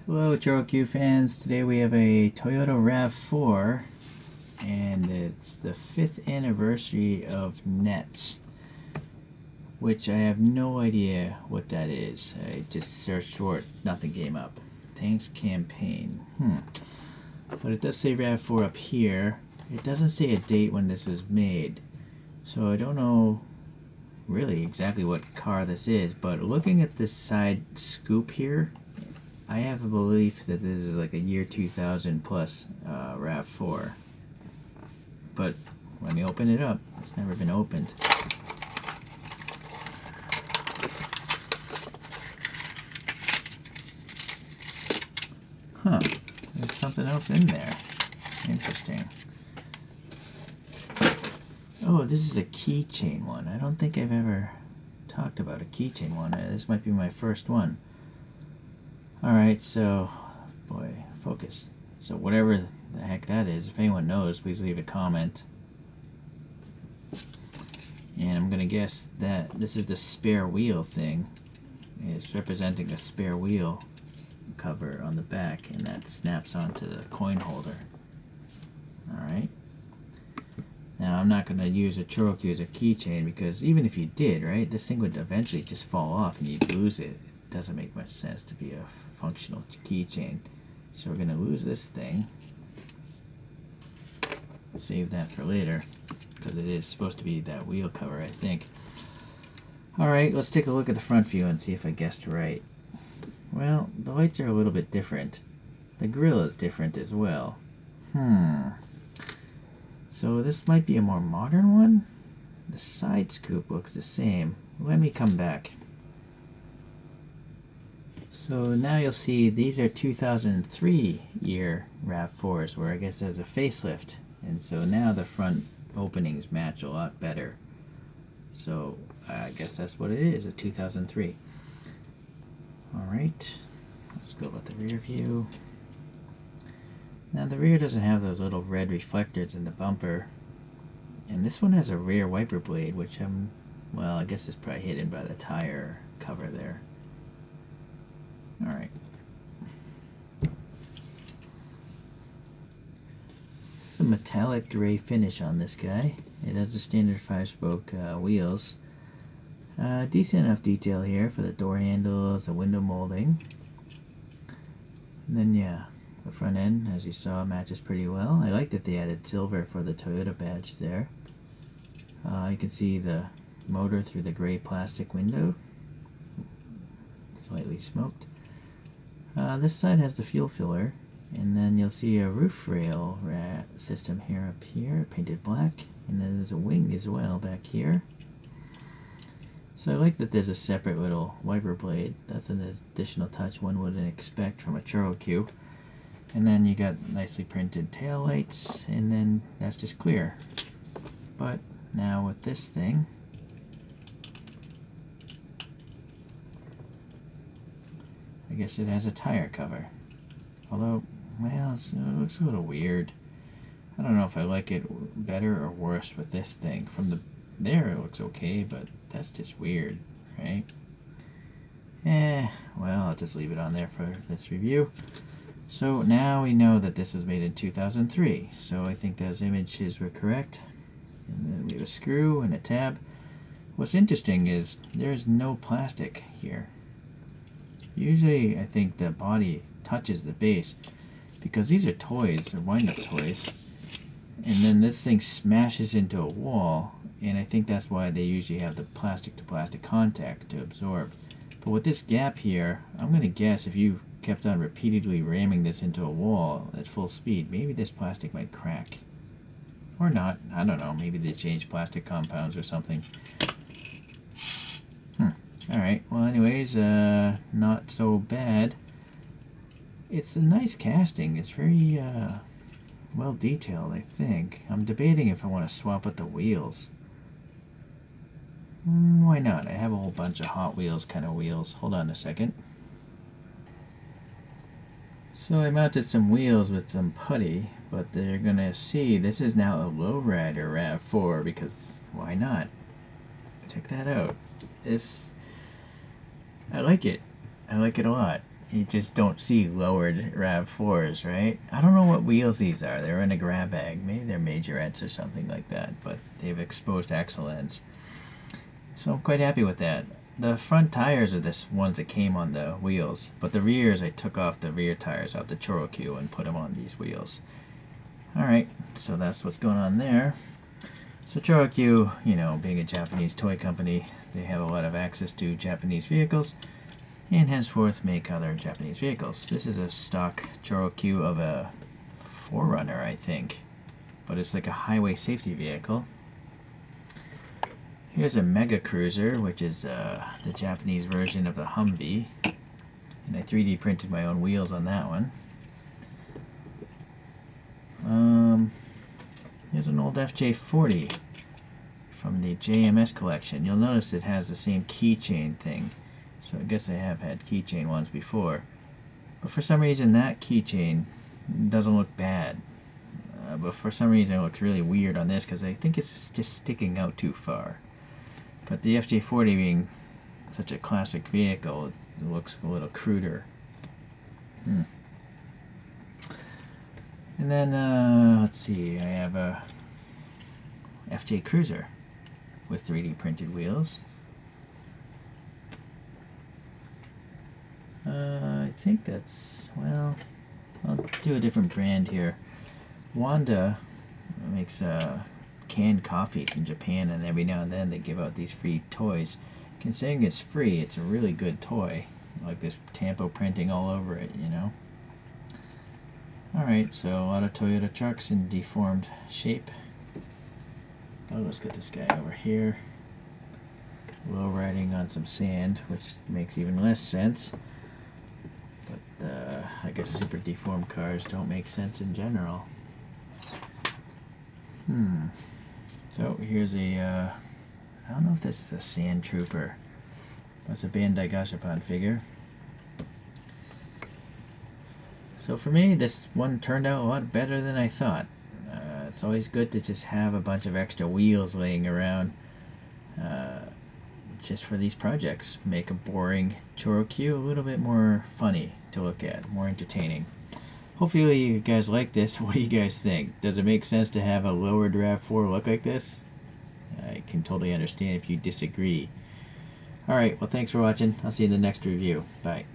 Hello ChoroQ fans, today we have a Toyota RAV4 and it's the 5th anniversary of NETS, which I have no idea what that is. I just searched for it, nothing came up. Thanks campaign, but it does say RAV4 up here. It doesn't say a date when this was made, so I don't know really exactly what car this is, but looking at this side scoop here, I have a belief that this is like a year 2000 plus RAV4. But let me open it up. It's never been opened. Huh. There's something else in there. Interesting. Oh, this is a keychain one. I don't think I've ever talked about a keychain one. This might be my first one. Alright, so, boy, focus. So whatever the heck that is, if anyone knows, please leave a comment. And I'm gonna guess that this is the spare wheel thing. It's representing a spare wheel cover on the back, and that snaps onto the coin holder. Alright. Now I'm not gonna use a ChoroQ as a keychain, because even if you did, right, this thing would eventually just fall off and you'd lose it. It doesn't make much sense to be a functional keychain. So we're gonna lose this thing. Save that for later, because it is supposed to be that wheel cover, I think. Alright, let's take a look at the front view and see if I guessed right. Well, the lights are a little bit different. The grille is different as well. So this might be a more modern one? The side scoop looks the same. Let me come back. So now you'll see these are 2003 year RAV4s, where I guess there's a facelift. And so now the front openings match a lot better. So I guess that's what it is, a 2003. Alright, let's go about the rear view. Now the rear doesn't have those little red reflectors in the bumper. And this one has a rear wiper blade, which well, I guess it's probably hidden by the tire cover there. Alright. Some metallic gray finish on this guy. It has the standard 5-spoke wheels. Decent enough detail here for the door handles, the window molding. And then yeah, the front end, as you saw, matches pretty well. I like that they added silver for the Toyota badge there. You can see the motor through the gray plastic window. Slightly smoked. This side has the fuel filler, and then you'll see a roof rail system here up here, painted black, and then there's a wing as well back here. So I like that there's a separate little wiper blade. That's an additional touch one wouldn't expect from a ChoroQ. And then you got nicely printed tail lights, and then that's just clear. But now with this thing, I guess it has a tire cover. Although, well, it looks a little weird. I don't know if I like it better or worse with this thing. From there it looks okay, but that's just weird, right? Well, I'll just leave it on there for this review. So now we know that this was made in 2003, so I think those images were correct. And then we have a screw and a tab. What's interesting is there's no plastic here. Usually I think the body touches the base, because these are toys, they're wind-up toys, and then this thing smashes into a wall, and I think that's why they usually have the plastic to plastic contact to absorb. But with this gap here, I'm going to guess if you kept on repeatedly ramming this into a wall at full speed, maybe this plastic might crack. Or not, I don't know, maybe they changed plastic compounds or something. Alright, well anyways, not so bad. It's a nice casting. It's very well detailed, I think. I'm debating if I want to swap out the wheels. Why not? I have a whole bunch of Hot Wheels kind of wheels. Hold on a second. So I mounted some wheels with some putty, but they're gonna see this is now a lowrider RAV4, because why not? Check that out. I like it. I like it a lot. you just don't see lowered RAV4s, right? I don't know what wheels these are. They're in a grab bag. Maybe they're majorettes or something like that, but they've exposed axle ends. So I'm quite happy with that. The front tires are the ones that came on the wheels, but the rears, I took off the rear tires off the ChoroQ and put them on these wheels. Alright, so that's what's going on there. So ChoroQ, you know, being a Japanese toy company, they have a lot of access to Japanese vehicles, and henceforth make other Japanese vehicles. This is a stock ChoroQ of a 4Runner, I think, but it's like a highway safety vehicle. Here's a Mega Cruiser, which is the Japanese version of the Humvee, and I 3D printed my own wheels on that one. Here's an old FJ40 from the JMS collection. You'll notice it has the same keychain thing, so I guess I have had keychain ones before, but for some reason that keychain doesn't look bad, but for some reason it looks really weird on this because I think it's just sticking out too far. But the FJ40 being such a classic vehicle, it looks a little cruder. And then, let's see, I have a FJ Cruiser with 3D printed wheels. I think that's, well, I'll do a different brand here. Wanda makes canned coffee in Japan, and every now and then they give out these free toys. Considering it's free, it's a really good toy. Like this Tampo printing all over it, you know. Alright, so a lot of Toyota trucks in deformed shape. Oh, let's get this guy over here. Low riding on some sand, which makes even less sense. But I guess super deformed cars don't make sense in general. So here's a, I don't know if this is a Sand Trooper. That's a Bandai Gashapon figure. So for me, this one turned out a lot better than I thought. It's always good to just have a bunch of extra wheels laying around just for these projects. Make a boring ChoroQ a little bit more funny to look at, more entertaining. Hopefully you guys like this. What do you guys think? Does it make sense to have a lowered RAV4 look like this? I can totally understand if you disagree. Alright, well thanks for watching. I'll see you in the next review. Bye.